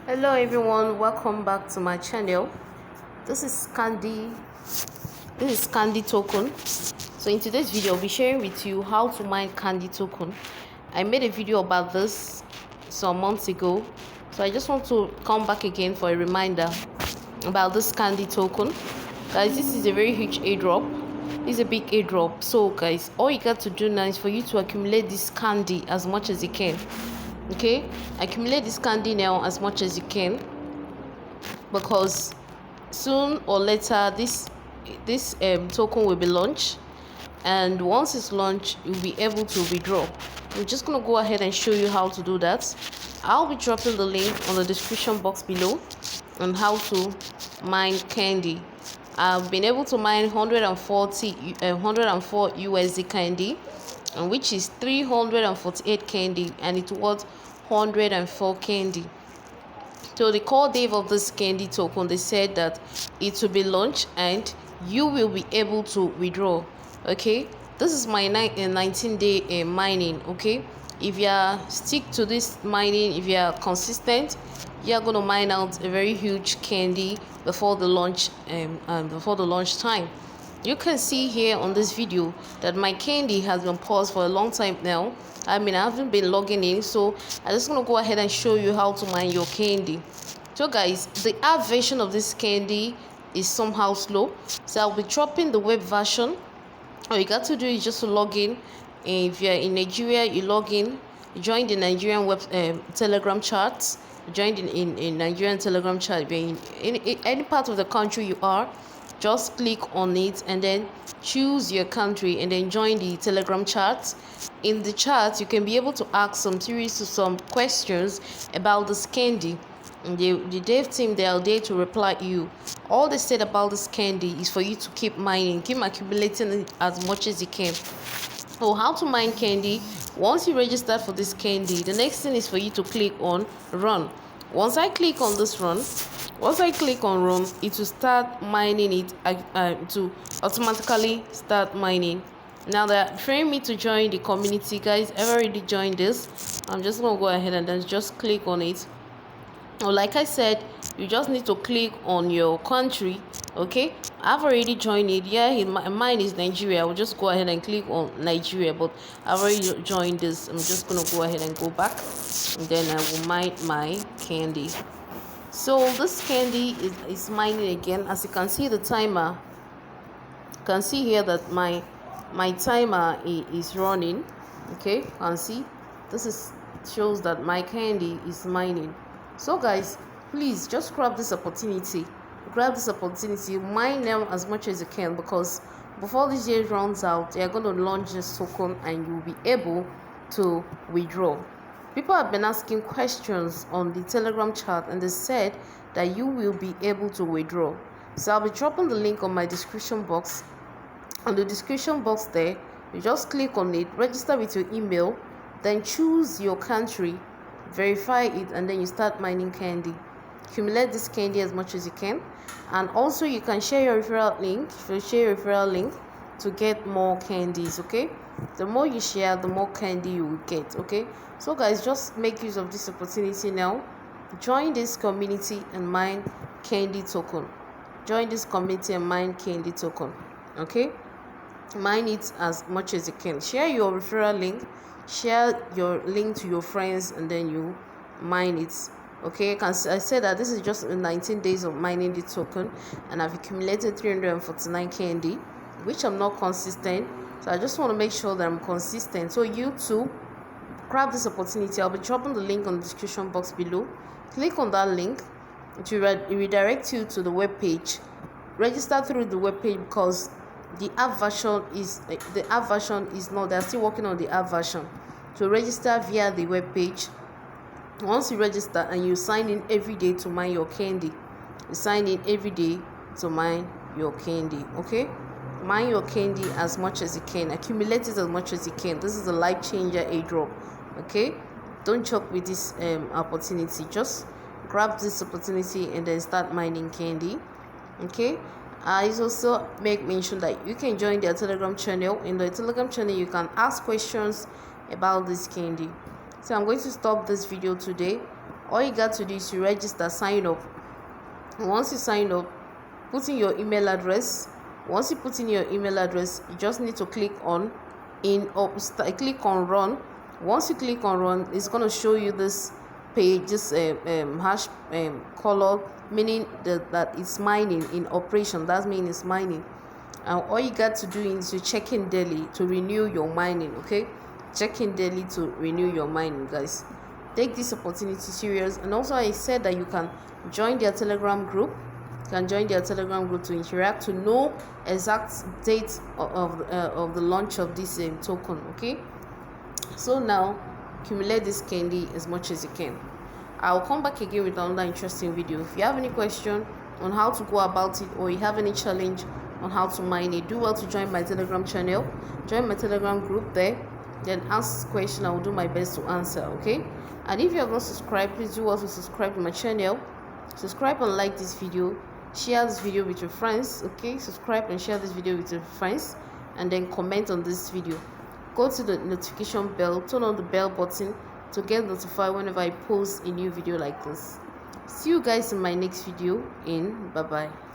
Hello everyone, welcome back to my channel. This is Candy. This is Candy Token. So in today's video, I'll be sharing with you how to mine Candy Token. I made a video about this some months ago, so I just want to come back again for a reminder about this Candy Token. Guys, this is a very huge airdrop. It's a big airdrop. So guys, all you got to do now is for you to accumulate this candy as much as you can. Okay, accumulate this candy now as much as you can, because soon or later this token will be launched, and once it's launched you'll be able to withdraw. I'm just gonna go ahead and show you how to do that. I'll be dropping the link on the description box below on how to mine candy. I've been able to mine 104 USD candy, and which is 348 candy, and it was 104 candy. So the core date of this candy token, they said that it will be launched and you will be able to withdraw. Okay, this is my 19-day mining. Okay, if you stick to this mining, if you are consistent, you are going to mine out a very huge candy before the launch before the launch time. You can see here on this video that my candy has been paused for a long time now. I haven't been logging in, so I'm just going to go ahead and show you how to mine your candy. So guys, the app version of this candy is somehow slow, so I'll be dropping the web version. All you got to do is just to log in. If you're in Nigeria, you log in, join the Nigerian web Telegram chats. Join in Nigerian Telegram chat. If you're in any part of the country you are, just click on it and then choose your country and then join the Telegram chat. In the chat, you can be able to ask some questions about this candy. And the dev team, they are there to reply you. All they said about this candy is for you to keep mining, keep accumulating it as much as you can. So how to mine candy? Once you register for this candy, the next thing is for you to click on run. Once I click on run, it will start mining it to automatically start mining. Now they're trying me to join the community. Guys, I've already joined this. I'm just gonna go ahead and then just click on it. Or like I said, you just need to click on your country. Okay, I've already joined it. Yeah, mine is Nigeria. I will just go ahead and click on Nigeria, but I've already joined this. I'm just gonna go ahead and go back, and then I will mine my candy. So this candy is mining again. As you can see, the timer, you can see here that my timer is running. Okay, you can see this shows that my candy is mining. So guys, please just grab this opportunity, mine them as much as you can, because before this year runs out, they are going to launch this token and you'll be able to withdraw. People have been asking questions on the Telegram chat, and they said that you will be able to withdraw. So I'll be dropping the link on my description box. On the description box there, you just click on it, register with your email, then choose your country, verify it, and then you start mining candy. Accumulate this candy as much as you can, and also you can share your referral link. To get more candies. Okay, the more you share, the more candy you will get. Okay, so guys, just make use of this opportunity now. Join this community and mine candy token. Okay, mine it as much as you can. Share your referral link, share your link to your friends, and then you mine it. Okay, I said that this is just 19 days of mining the token, and I've accumulated 349 candy, which I'm not consistent, so I just want to make sure that I'm consistent. So you too, grab this opportunity. I'll be dropping the link on the description box below. Click on that link to redirect you to the web page. Register through the web page, because the app version is not, they're still working on the app version. To register via the web page, once you register and you sign in every day to mine your candy, okay, mine your candy as much as you can, accumulate it as much as you can. This is a life changer airdrop. Okay, don't joke with this opportunity. Just grab this opportunity and then start mining candy. Okay, I also make mention that you can join their Telegram channel. In the Telegram channel, you can ask questions about this candy. So I'm going to stop this video today. All you got to do is to register, sign up. Once you sign up, put in your email address. Once you put in your email address, you just need to click on click on run. Once you click on run, it's going to show you this page, this hash color, meaning that it's mining in operation. That means it's mining. And all you got to do is to check in daily to renew your mining. Okay, check in daily to renew your mining, guys. Take this opportunity serious. And also, I said that you can join their Telegram group. You can join their Telegram group to interact, to know exact date of the launch of this token. Okay, so now accumulate this candy as much as you can. I'll come back again with another interesting video. If you have any question on how to go about it, or you have any challenge on how to mine it, do well to join my Telegram channel, join my Telegram group there, then ask question. I will do my best to answer. Okay, and if you have not subscribed, please do well to subscribe to my channel. Subscribe and like this video, share this video with your friends. Okay, subscribe and share this video with your friends, and then comment on this video. Go to the notification bell, turn on the bell button to get notified whenever I post a new video like this. See you guys in my next video. Bye bye.